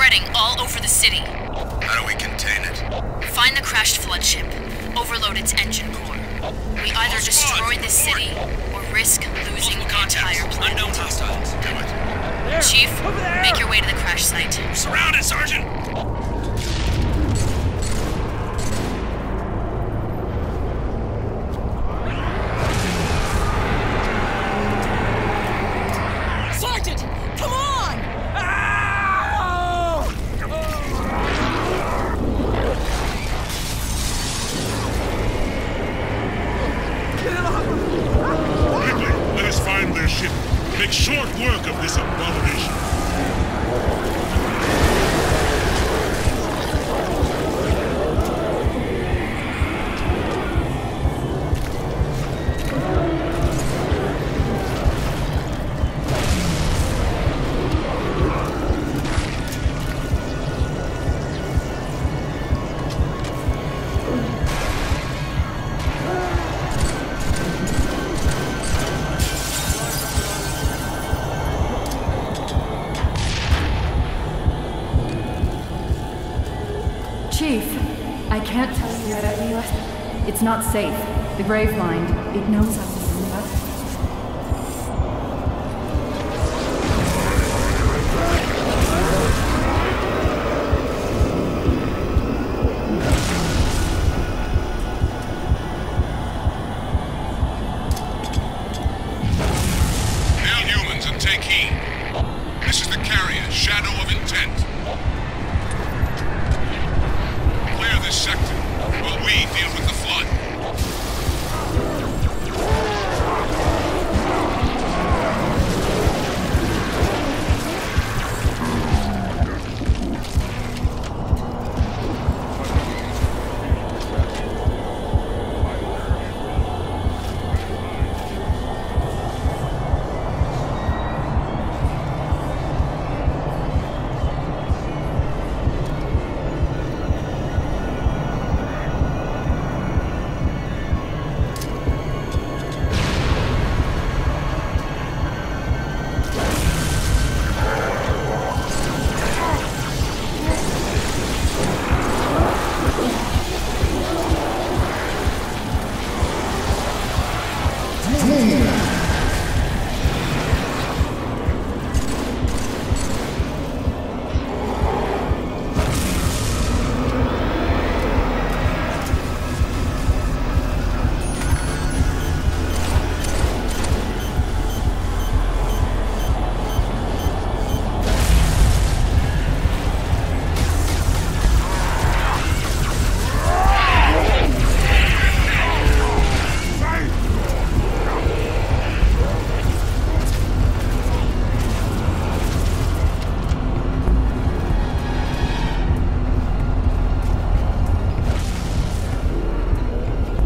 spreading all over the city. How do we contain it? Find the crashed flood ship. Overload its engine core. We either destroy this city or risk losing the entire planet. Unknown hostiles. Do it. Chief, make your way to the crash site. We're surrounded, Sergeant! Sergeant! Come on! Quickly, let us find their ship. Make short work of this abomination. Chief, I can't tell you that we left. It's not safe. The Gravemind, it knows I'm Hail humans and take heed. This is the carrier, Shadow of Intent. Clear this sector, while we deal with the flood.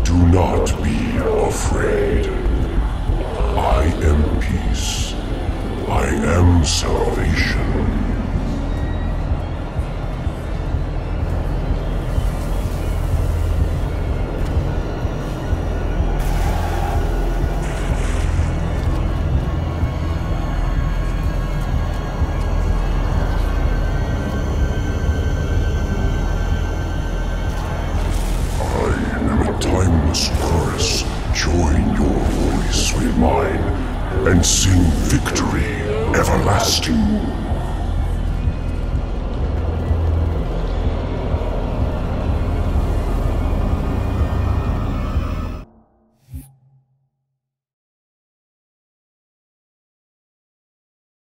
Do not be afraid. I am peace. I am salvation. Timeless chorus, join your voice with mine and sing victory everlasting.